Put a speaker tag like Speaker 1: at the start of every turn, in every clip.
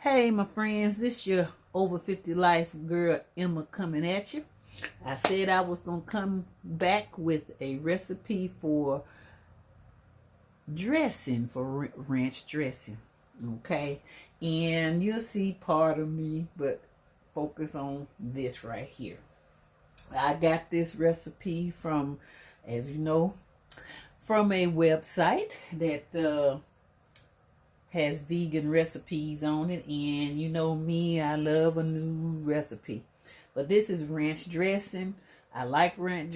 Speaker 1: Hey, my friends, this your over 50 life girl Emma coming at you. I said I was gonna come back with a recipe for dressing, for ranch dressing. Okay, and you'll see part of me, but focus on this right here. I got this recipe from, as you know, from a website that has vegan recipes on it, and you know me, I love a new recipe. But this is ranch dressing. I like ranch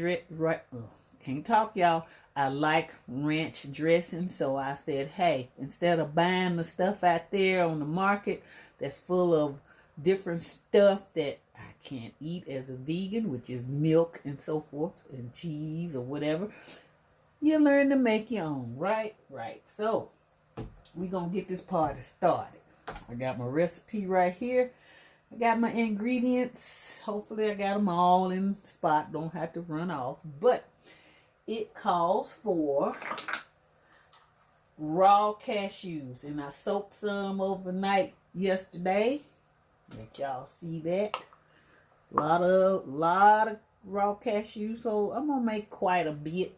Speaker 1: can't talk, y'all. I like ranch dressing, so I said, hey, instead of buying the stuff out there on the market that's full of different stuff that I can't eat as a vegan, which is milk and so forth, and cheese or whatever, you learn to make your own, right? Right. So we're going to get this party started. I got my recipe right here. I got my ingredients. Hopefully I got them all in the spot. Don't have to run off. But it calls for raw cashews. And I soaked some overnight yesterday. Let y'all see that. A lot of raw cashews. So I'm going to make quite a bit.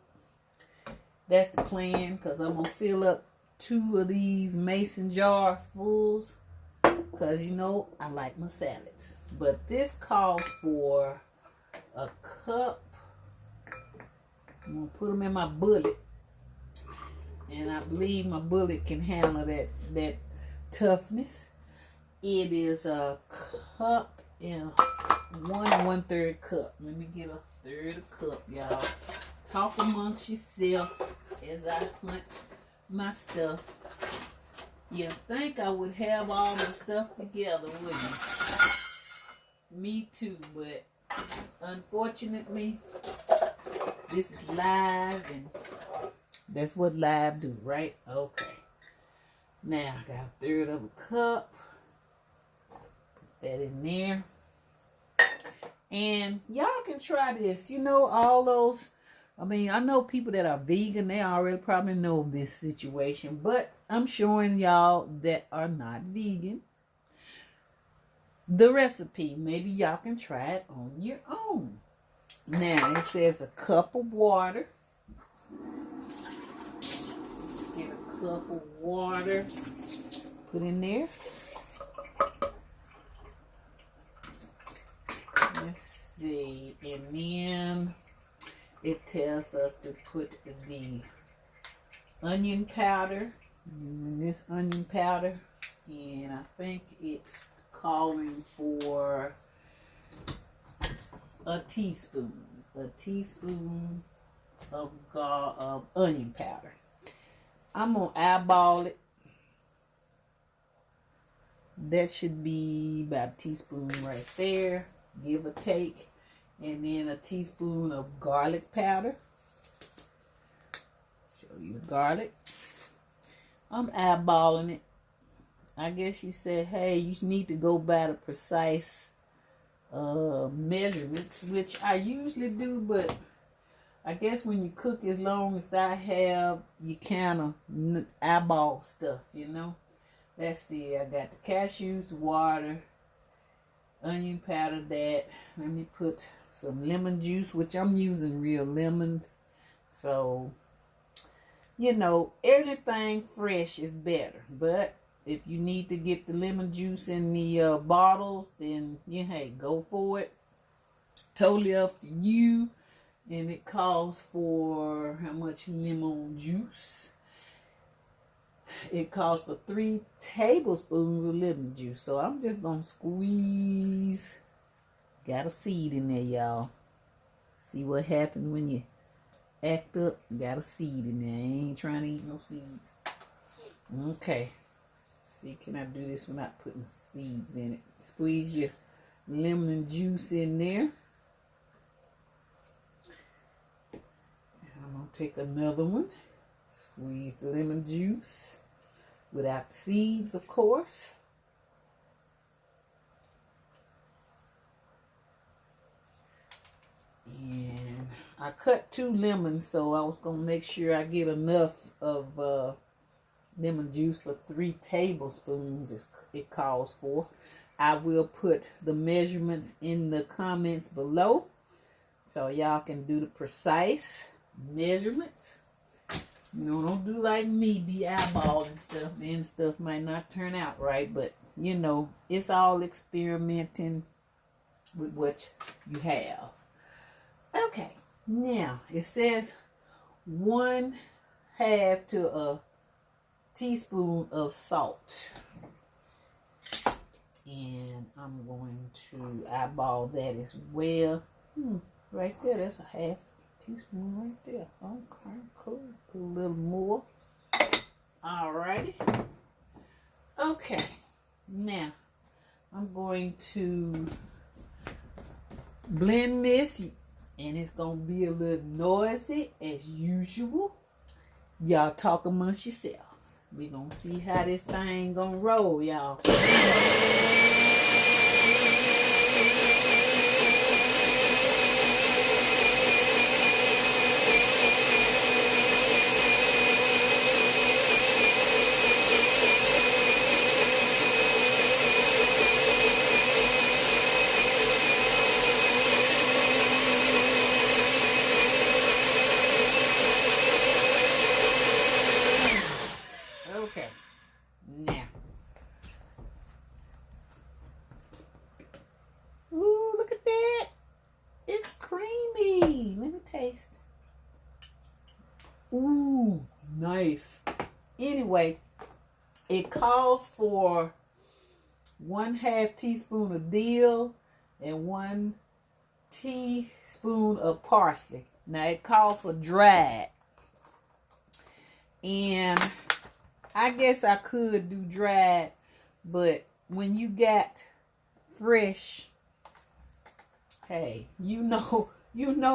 Speaker 1: That's the plan, because I'm going to fill up 2 of these mason jar fulls, because you know I like my salads. But this calls for a cup. I'm gonna put them in my bullet, and I believe my bullet can handle that toughness. It is a cup and 1/3 cup. Let me get a third cup, y'all. Talk amongst yourself as I hunt my stuff. You think I would have all the stuff together, wouldn't you? Me too, but unfortunately, this is live, and that's what live do, right? Okay. Now I got a third of a cup. Put that in there. And y'all can try this. You know, all those, I know people that are vegan, they already probably know this situation, but I'm showing y'all that are not vegan the recipe. Maybe y'all can try it on your own. Now, it says a cup of water. Get a cup of water, put in there. Let's see, and then it tells us to put the onion powder, this onion powder, and I think it's calling for a teaspoon of onion powder. I'm gonna eyeball it. That should be about a teaspoon right there, give or take. And then a teaspoon of garlic powder. Show you the garlic. I'm eyeballing it. I guess she said, hey, you need to go by the precise measurements, which I usually do, but I guess when you cook as long as I have, you kind of eyeball stuff, you know. Let's see, I got the cashews, the water, onion powder, that. Let me put some lemon juice, which I'm using real lemons. So, you know, everything fresh is better. But if you need to get the lemon juice in the bottles, then, hey, go for it. Totally up to you. And it calls for how much lemon juice? It calls for 3 tablespoons of lemon juice. So I'm just going to squeeze. Got a seed in there, y'all. See what happens when you act up? Got a seed in there. I ain't trying to eat no seeds. Okay. See, can I do this without putting seeds in it? Squeeze your lemon juice in there. I'm going to take another one. Squeeze the lemon juice. Without the seeds, of course. And I cut 2 lemons, so I was going to make sure I get enough of lemon juice for 3 tablespoons it calls for. I will put the measurements in the comments below so y'all can do the precise measurements. You know, don't do like me, be eyeballing stuff. Then stuff might not turn out right, but you know, it's all experimenting with what you have. Okay, now it says 1/2 to a teaspoon of salt. And I'm going to eyeball that as well. Right there, that's a 1/2 teaspoon right there. Okay, cool. Put a little more. Alrighty. Okay, now I'm going to blend this, and it's gonna be a little noisy as usual. Y'all talk amongst yourselves. We gonna see how this thing gonna roll, y'all. Okay, now. Ooh, look at that. It's creamy. Let me taste. Ooh, nice. Anyway, it calls for 1/2 teaspoon of dill and 1 teaspoon of parsley. Now, it calls for dried. And I guess I could do dried, but when you got fresh, hey, you know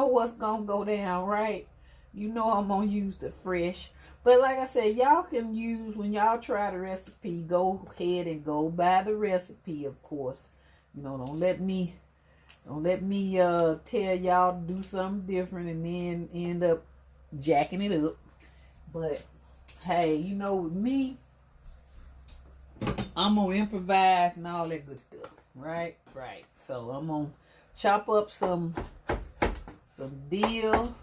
Speaker 1: what's gonna go down, right? You know I'm gonna use the fresh. But like I said, y'all can use, when y'all try the recipe, go ahead and go by the recipe, of course. You know, don't let me tell y'all to do something different and then end up jacking it up. But hey, you know, with me, I'm gonna improvise and all that good stuff, right? Right. So I'm gonna chop up some dill.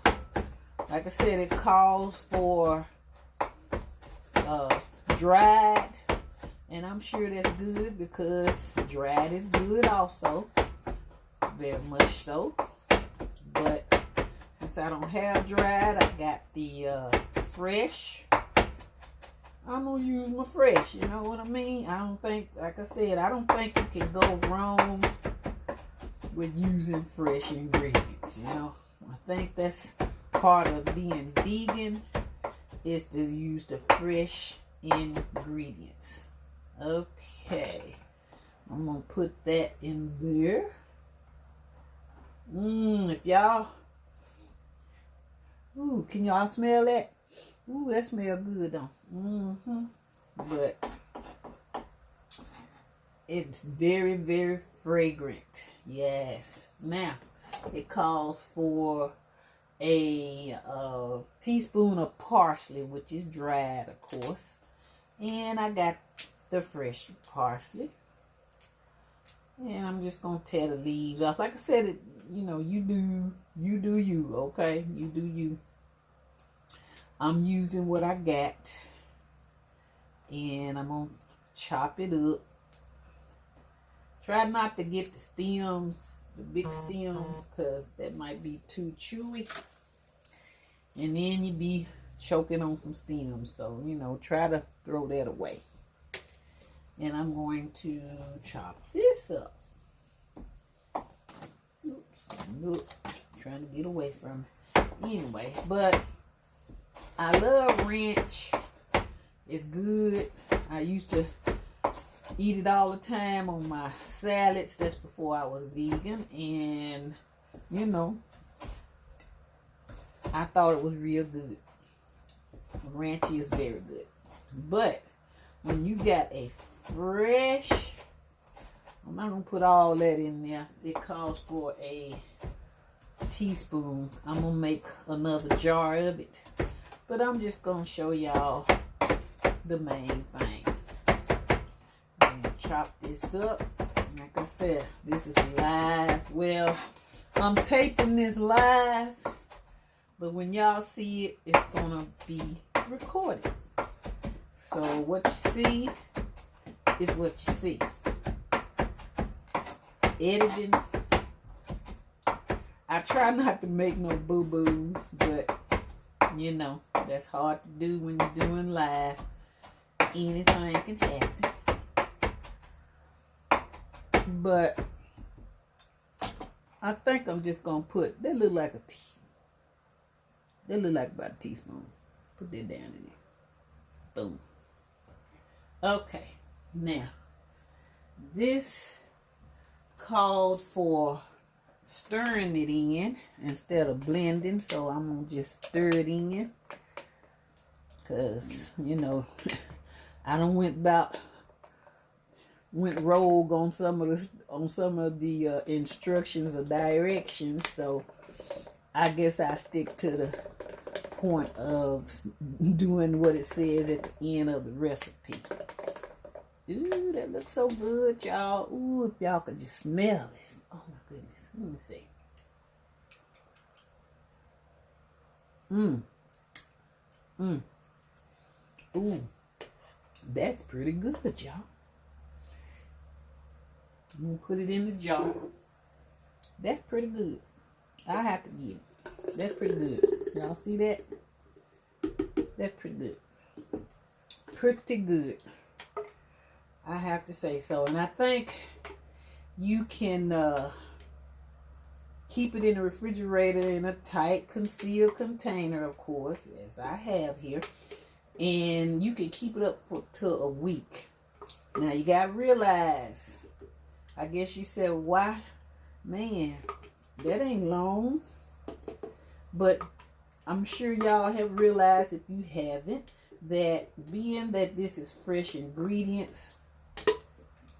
Speaker 1: Like I said, it calls for dried, and I'm sure that's good because dried is good also, very much so. But since I don't have dried, I got the fresh. I'm gonna use my fresh, you know what I mean? I don't think, like I said, I don't think you can go wrong with using fresh ingredients, you know? I think that's part of being vegan, is to use the fresh ingredients. Okay, I'm gonna put that in there. If y'all, can y'all smell that? Ooh, that smells good though. But it's very, very fragrant. Yes. Now, it calls for a teaspoon of parsley, which is dried, of course. And I got the fresh parsley. And I'm just going to tear the leaves off. Like I said, you know, you do you, okay? You do you. I'm using what I got. And I'm going to chop it up. Try not to get the stems, the big stems, because that might be too chewy. And then you be choking on some stems. So, you know, try to throw that away. And I'm going to chop this up. Oops, trying to get away from it. Anyway, but I love ranch. It's good. I used to eat it all the time on my salads. That's before I was vegan. And, you know, I thought it was real good. Ranch is very good. But when you got a fresh, I'm not going to put all that in there. It calls for a teaspoon. I'm going to make another jar of it. But I'm just going to show y'all the main thing. I'm gonna chop this up. Like I said, this is live. Well, I'm taping this live, but when y'all see it, it's gonna be recorded. So what you see is what you see. Editing. I try not to make no boo-boos, but you know, that's hard to do when you're doing live. Anything can happen. But I think I'm just gonna put that look like a tea. That look like about a teaspoon. Put that down in there. Boom. Okay. Now, this called for stirring it in instead of blending, so I'm gonna just stir it in, cause you know I done went rogue on some of the instructions or directions, so I guess I stick to the point of doing what it says at the end of the recipe. Ooh, that looks so good, y'all. Ooh, if y'all could just smell this. Oh my goodness. Let me see. Ooh, that's pretty good, y'all. I'm gonna put it in the jar. That's pretty good. I have to give it. That's pretty good. Y'all see that? That's pretty good. Pretty good. I have to say so. And I think you can keep it in the refrigerator in a tight concealed container, of course, as I have here. And you can keep it up till a week. Now you gotta realize, I guess you said, why? Man, that ain't long. But I'm sure y'all have realized, if you haven't, that being that this is fresh ingredients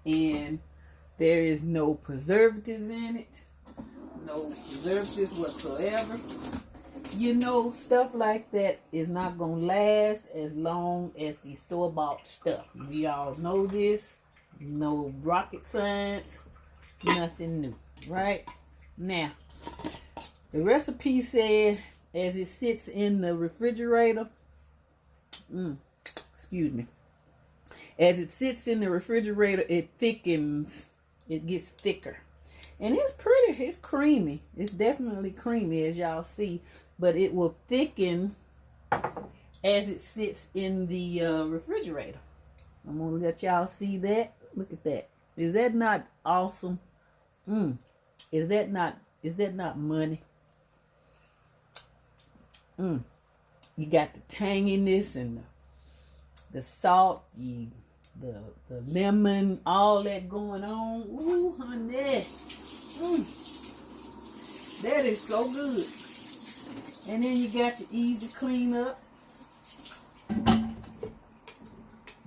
Speaker 1: and there is no preservatives in it, no preservatives whatsoever, you know, stuff like that is not going to last as long as the store-bought stuff. We all know this. No rocket science, nothing new, right? Now, the recipe said as it sits in the refrigerator, excuse me, as it sits in the refrigerator, it thickens, it gets thicker. And it's pretty, it's creamy. It's definitely creamy, as y'all see, but it will thicken as it sits in the refrigerator. I'm gonna let y'all see that. Look at that. Is that not awesome? Is that not money? You got the tanginess and the salt, the lemon, all that going on. Ooh, honey. That is so good. And then you got your easy clean up.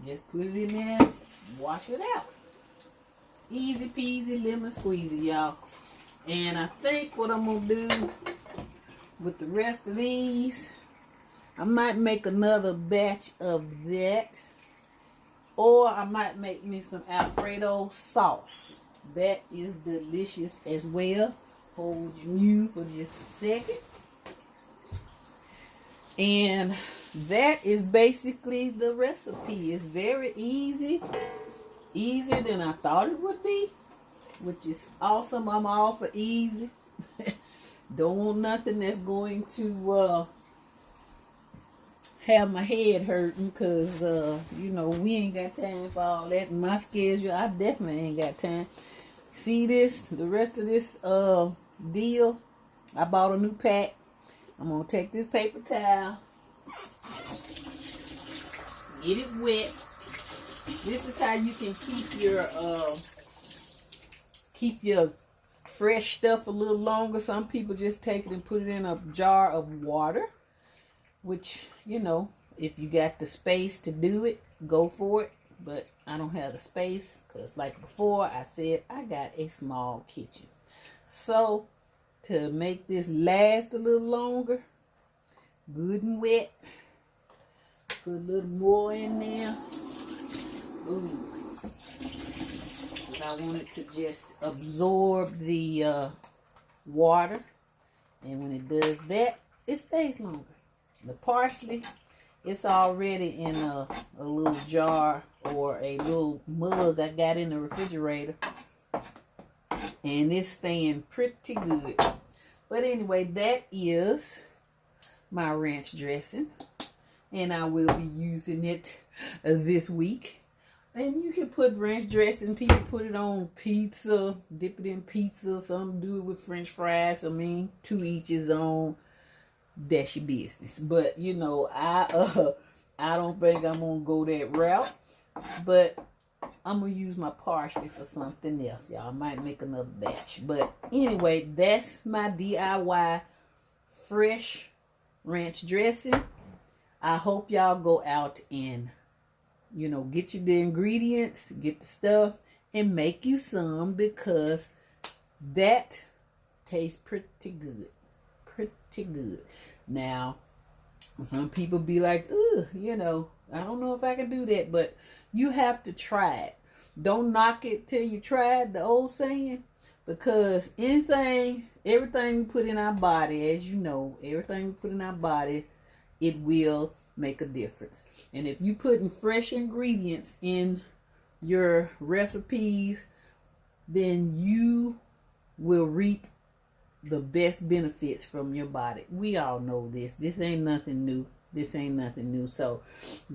Speaker 1: Just put it in there, wash it out. Easy peasy, lemon squeezy, y'all. And I think what I'm going to do with the rest of these, I might make another batch of that. Or I might make me some Alfredo sauce. That is delicious as well. Hold you for just a second. And that is basically the recipe. It's very easy. Easier than I thought it would be, which is awesome. I'm all for easy. Don't want nothing that's going to have my head hurting, because you know, we ain't got time for all that. In my schedule, I definitely ain't got time. See this, the rest of this deal, I bought a new pack. I'm gonna take this paper towel, get it wet. This is how you can keep your fresh stuff a little longer. Some people just take it and put it in a jar of water, which, you know, if you got the space to do it, go for it. But I don't have the space, because like before I said, I got a small kitchen. So to make this last a little longer, good and wet, Put a little more in there. Ooh. I want it to just absorb the water. And when it does that, it stays longer. The parsley, it's already in a little jar or a little mug I got in the refrigerator. And it's staying pretty good. But anyway, that is my ranch dressing. And I will be using it this week. And you can put ranch dressing. People put it on pizza, dip it in pizza. Some do it with French fries. I mean, to each his own. That's your business. But you know, I don't think I'm gonna go that route. But I'm gonna use my parsley for something else. Y'all I might make another batch. But anyway, that's my DIY fresh ranch dressing. I hope y'all go out and get you the ingredients, get the stuff, and make you some, because that tastes pretty good. Pretty good. Now, some people be like, ugh, I don't know if I can do that, but you have to try it. Don't knock it till you try it, the old saying, because everything we put in our body, as you know, everything we put in our body, it will make a difference. And if you putting fresh ingredients in your recipes, then you will reap the best benefits from your body. We all know this. This ain't nothing new. So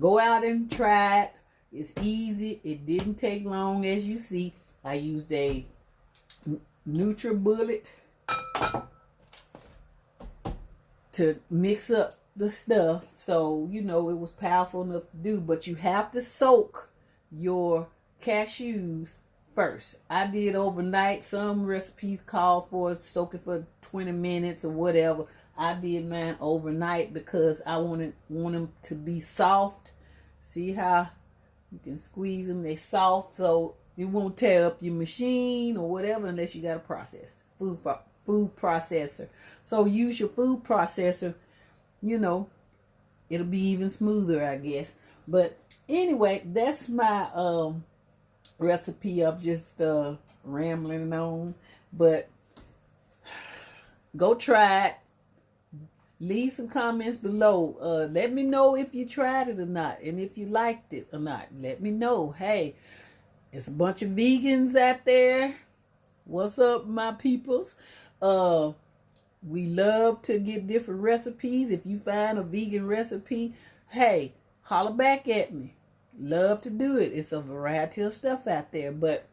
Speaker 1: go out and try it. It's easy. It didn't take long, as you see. I used a NutriBullet to mix up the stuff, so it was powerful enough to do. But you have to soak your cashews first. I did overnight. Some recipes call for soak it for 20 minutes or whatever. I did mine overnight because I want them to be soft. See how you can squeeze them? They soft, so it won't tear up your machine or whatever, unless you got a food processor. So use your food processor. It'll be even smoother, I guess. But anyway, that's my recipe. I'm just rambling on. But go try it. Leave some comments below. Let me know if you tried it or not, and if you liked it or not. Let me know. Hey, it's a bunch of vegans out there. What's up, my peoples? We love to get different recipes. If you find a vegan recipe, hey, holler back at me. Love to do it. It's a variety of stuff out there. But,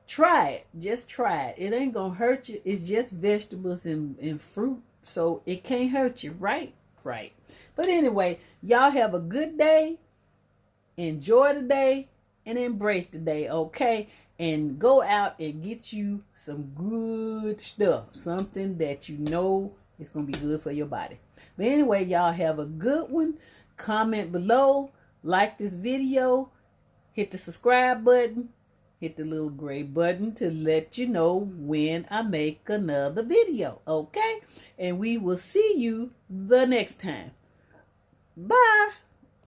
Speaker 1: try it. Just try it. It ain't going to hurt you. It's just vegetables and fruit. So it can't hurt you, right? Right. But anyway, y'all have a good day. Enjoy the day and embrace the day, okay? And go out and get you some good stuff. Something that you know is going to be good for your body. But anyway, y'all have a good one. Comment below. Like this video. Hit the subscribe button. Hit the little gray button to let you know when I make another video. Okay? And we will see you the next time. Bye.